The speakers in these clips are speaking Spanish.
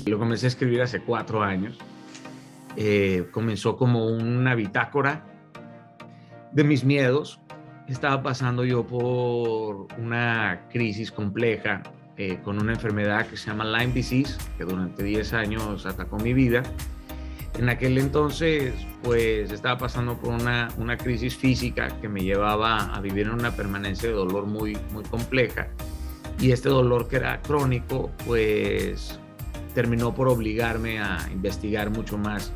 Lo comencé a escribir hace 4 años. Comenzó como una bitácora de mis miedos. Estaba pasando yo por una crisis compleja con una enfermedad que se llama Lyme disease, que durante 10 años atacó mi vida. En aquel entonces, pues estaba pasando por una crisis física que me llevaba a vivir en una permanencia de dolor muy, muy compleja. Y este dolor, que era crónico, pues terminó por obligarme a investigar mucho más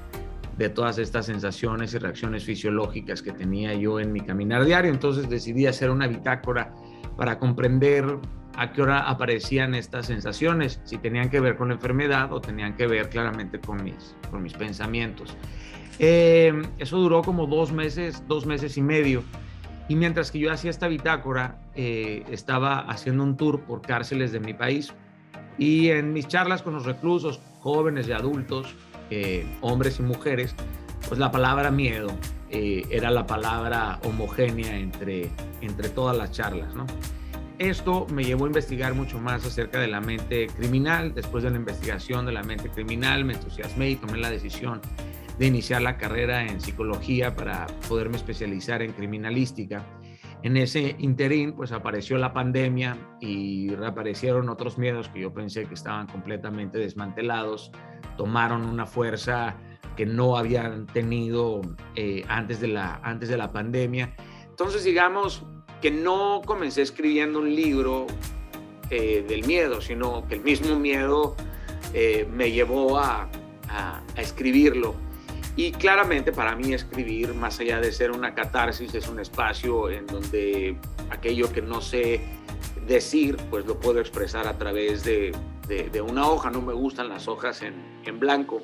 de todas estas sensaciones y reacciones fisiológicas que tenía yo en mi caminar diario. Entonces decidí hacer una bitácora para comprender a qué hora aparecían estas sensaciones, si tenían que ver con la enfermedad o tenían que ver claramente con mis pensamientos. Eso duró como 2 meses, 2 meses y medio. Y mientras que yo hacía esta bitácora, estaba haciendo un tour por cárceles de mi país. Y en mis charlas con los reclusos, jóvenes y adultos, hombres y mujeres, pues la palabra miedo era la palabra homogénea entre todas las charlas, ¿no? Esto me llevó a investigar mucho más acerca de la mente criminal. Después de la investigación de la mente criminal, me entusiasmé y tomé la decisión de iniciar la carrera en psicología para poderme especializar en criminalística. En ese interín, pues apareció la pandemia y reaparecieron otros miedos que yo pensé que estaban completamente desmantelados. Tomaron una fuerza que no habían tenido antes de la pandemia. Entonces, digamos que no comencé escribiendo un libro del miedo, sino que el mismo miedo me llevó a escribirlo. Y claramente para mí escribir, más allá de ser una catarsis, es un espacio en donde aquello que no sé decir, pues lo puedo expresar a través de una hoja. No me gustan las hojas en blanco.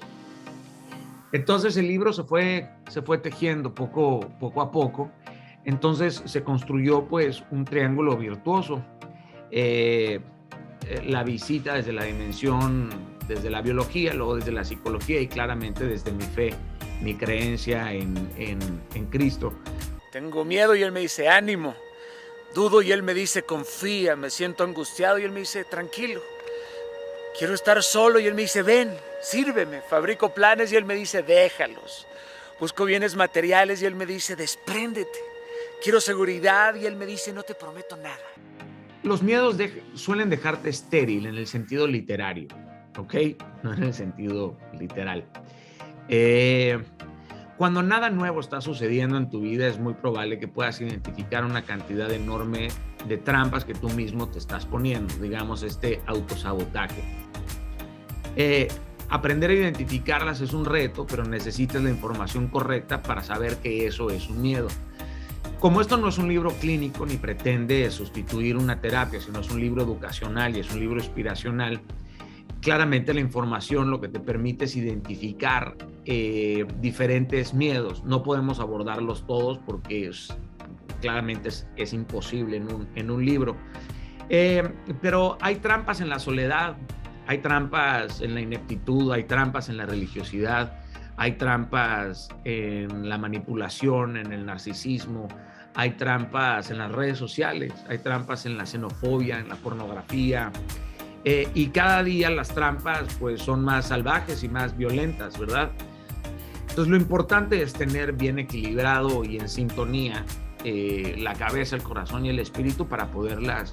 Entonces el libro se fue tejiendo poco a poco. Entonces se construyó pues un triángulo virtuoso. La visita desde la dimensión, desde la biología, luego desde la psicología y claramente desde mi fe, mi creencia en Cristo. Tengo miedo y Él me dice ánimo. Dudo y Él me dice confía. Me siento angustiado y Él me dice tranquilo. Quiero estar solo y Él me dice ven, sírveme. Fabrico planes y Él me dice déjalos. Busco bienes materiales y Él me dice despréndete. Quiero seguridad y Él me dice no te prometo nada. Los miedos suelen dejarte estéril en el sentido literario, ¿ok? No en el sentido literal. Cuando nada nuevo está sucediendo en tu vida, es muy probable que puedas identificar una cantidad enorme de trampas que tú mismo te estás poniendo, digamos, este autosabotaje. Aprender a identificarlas es un reto, pero necesitas la información correcta para saber que eso es un miedo. Como esto no es un libro clínico ni pretende sustituir una terapia, sino es un libro educacional y es un libro inspiracional, claramente la información lo que te permite es identificar diferentes miedos. No podemos abordarlos todos porque claramente es imposible en un libro. Pero hay trampas en la soledad, hay trampas en la ineptitud, hay trampas en la religiosidad, hay trampas en la manipulación, en el narcisismo, hay trampas en las redes sociales, hay trampas en la xenofobia, en la pornografía. Y cada día las trampas pues son más salvajes y más violentas, ¿verdad? Entonces lo importante es tener bien equilibrado y en sintonía la cabeza, el corazón y el espíritu para poderlas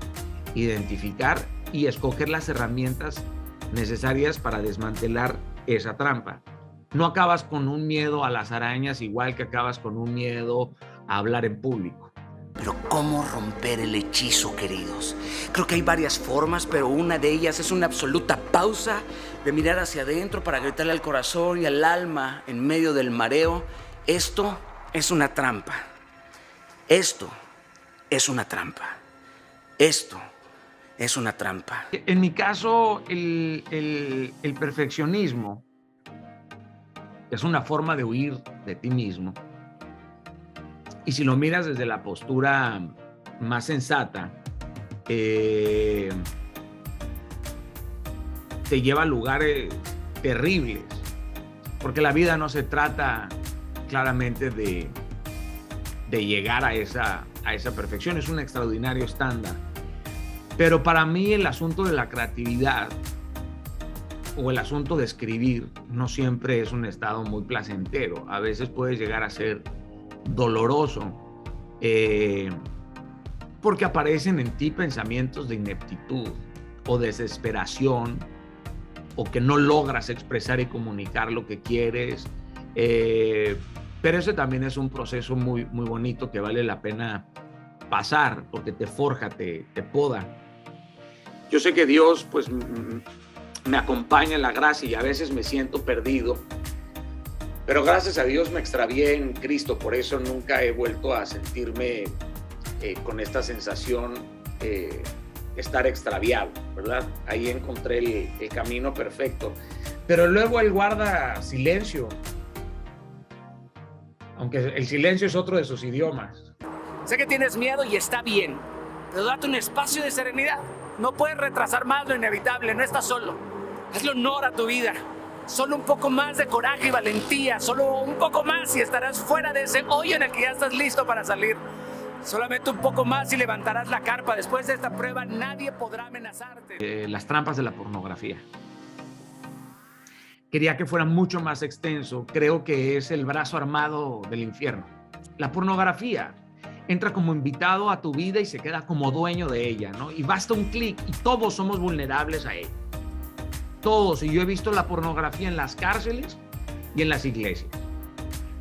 identificar y escoger las herramientas necesarias para desmantelar esa trampa. No acabas con un miedo a las arañas igual que acabas con un miedo a hablar en público. Pero ¿cómo romper el hechizo, queridos? Creo que hay varias formas, pero una de ellas es una absoluta pausa de mirar hacia adentro para gritarle al corazón y al alma en medio del mareo. Esto es una trampa. Esto es una trampa. Esto es una trampa. En mi caso, el perfeccionismo es una forma de huir de ti mismo. Y si lo miras desde la postura más sensata, te lleva a lugares terribles, porque la vida no se trata claramente de de llegar a esa perfección. Es un extraordinario estándar. Pero para mí el asunto de la creatividad o el asunto de escribir no siempre es un estado muy placentero. A veces puede llegar a ser doloroso porque aparecen en ti pensamientos de ineptitud o desesperación, o que no logras expresar y comunicar lo que quieres. Pero ese también es un proceso muy, muy bonito que vale la pena pasar porque te forja, te poda. Yo sé que Dios pues me acompaña en la gracia y a veces me siento perdido, pero gracias a Dios me extravié en Cristo, por eso nunca he vuelto a sentirme con esta sensación estar extraviado, ¿verdad? Ahí encontré el camino perfecto, pero luego Él guarda silencio, aunque el silencio es otro de sus idiomas. Sé que tienes miedo y está bien, pero date un espacio de serenidad. No puedes retrasar más lo inevitable, no estás solo. Hazle honor a tu vida. Solo un poco más de coraje y valentía, solo un poco más y estarás fuera de ese hoyo en el que ya estás listo para salir. Solamente un poco más y levantarás la carpa. Después de esta prueba nadie podrá amenazarte. Las trampas de la pornografía. Quería que fuera mucho más extenso. Creo que es el brazo armado del infierno. La pornografía entra como invitado a tu vida y se queda como dueño de ella, ¿no? Y basta un clic y todos somos vulnerables a ella. Todos. Y yo he visto la pornografía en las cárceles y en las iglesias.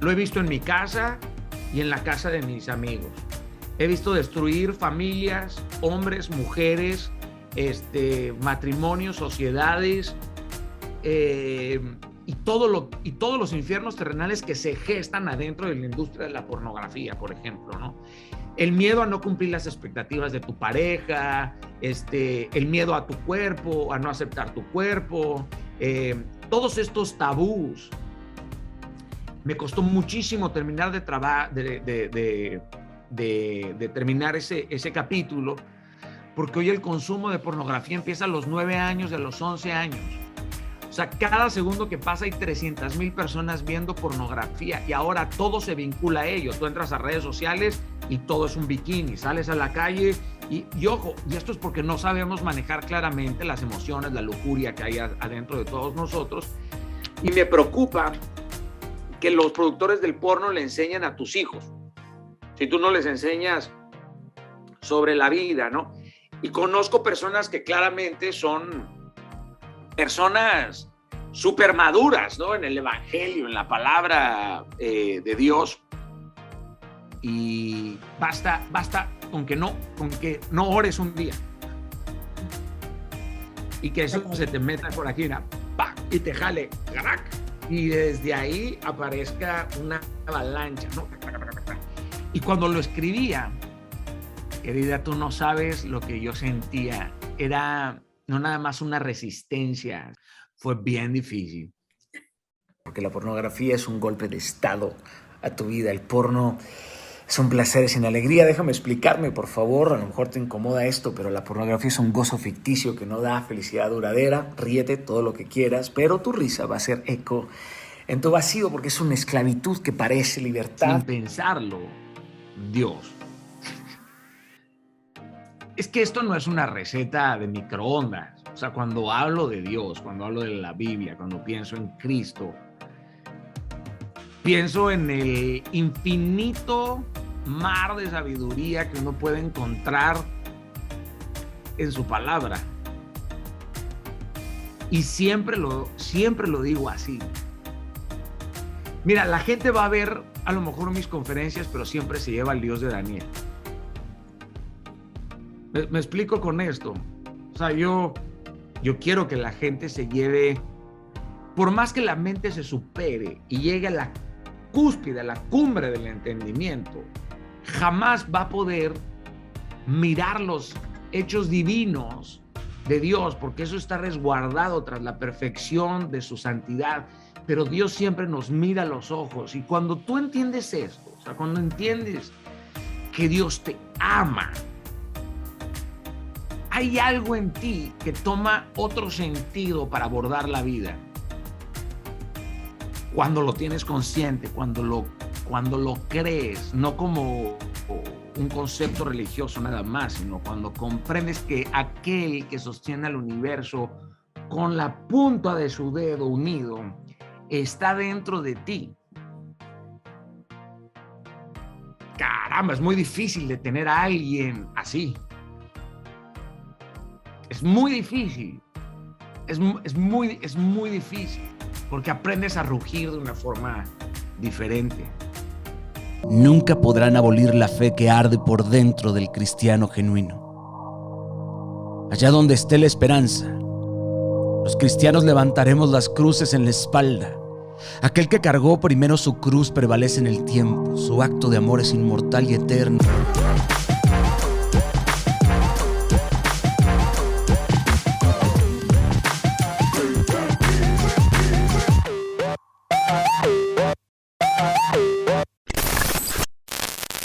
Lo he visto en mi casa y en la casa de mis amigos. He visto destruir familias, hombres, mujeres, matrimonios, sociedades, y todos los infiernos terrenales que se gestan adentro de la industria de la pornografía, por ejemplo, ¿no? El miedo a no cumplir las expectativas de tu pareja, el miedo a tu cuerpo, a no aceptar tu cuerpo, todos estos tabús. Me costó muchísimo terminar de terminar ese capítulo, porque hoy el consumo de pornografía empieza a los 9 años, a los 11 años. O sea, cada segundo que pasa hay 300,000 personas viendo pornografía y ahora todo se vincula a ello. Tú entras a redes sociales y todo es un bikini, sales a la calle y ojo, y esto es porque no sabemos manejar claramente las emociones, la lujuria que hay adentro de todos nosotros. Y me preocupa que los productores del porno le enseñan a tus hijos. Si tú no les enseñas sobre la vida, ¿no? Y conozco personas que claramente son personas súper maduras, ¿no? En el evangelio, en la palabra de Dios. Y basta con que no ores un día. Y que eso se te meta por aquí, ¡pam! Y te jale, ¡carac! Y desde ahí aparezca una avalancha, ¿no? Y cuando lo escribía, querida, tú no sabes lo que yo sentía. Era no nada más una resistencia, fue bien difícil. Porque la pornografía es un golpe de estado a tu vida. El porno es un placer sin alegría. Déjame explicarme, por favor. A lo mejor te incomoda esto, pero la pornografía es un gozo ficticio que no da felicidad duradera. Ríete todo lo que quieras, pero tu risa va a hacer eco en tu vacío porque es una esclavitud que parece libertad. Sin pensarlo, Dios. Es que esto no es una receta de microondas. O sea, cuando hablo de Dios, cuando hablo de la Biblia, cuando pienso en Cristo, pienso en el infinito mar de sabiduría que uno puede encontrar en su palabra. Y siempre lo digo así. Mira, la gente va a ver a lo mejor mis conferencias, pero siempre se lleva al Dios de Daniel. Me explico con esto. O sea, yo quiero que la gente se lleve, por más que la mente se supere y llegue a la cúspide, a la cumbre del entendimiento, jamás va a poder mirar los hechos divinos de Dios, porque eso está resguardado tras la perfección de su santidad. Pero Dios siempre nos mira a los ojos. Y cuando tú entiendes esto, o sea, cuando entiendes que Dios te ama, hay algo en ti que toma otro sentido para abordar la vida. Cuando lo tienes consciente, cuando cuando lo crees, no como un concepto religioso nada más, sino cuando comprendes que aquel que sostiene al universo con la punta de su dedo unido está dentro de ti. Caramba, es muy difícil de tener a alguien así. Es muy difícil. Es muy difícil, porque aprendes a rugir de una forma diferente. Nunca podrán abolir la fe que arde por dentro del cristiano genuino. Allá donde esté la esperanza, los cristianos levantaremos las cruces en la espalda. Aquel que cargó primero su cruz prevalece en el tiempo. Su acto de amor es inmortal y eterno.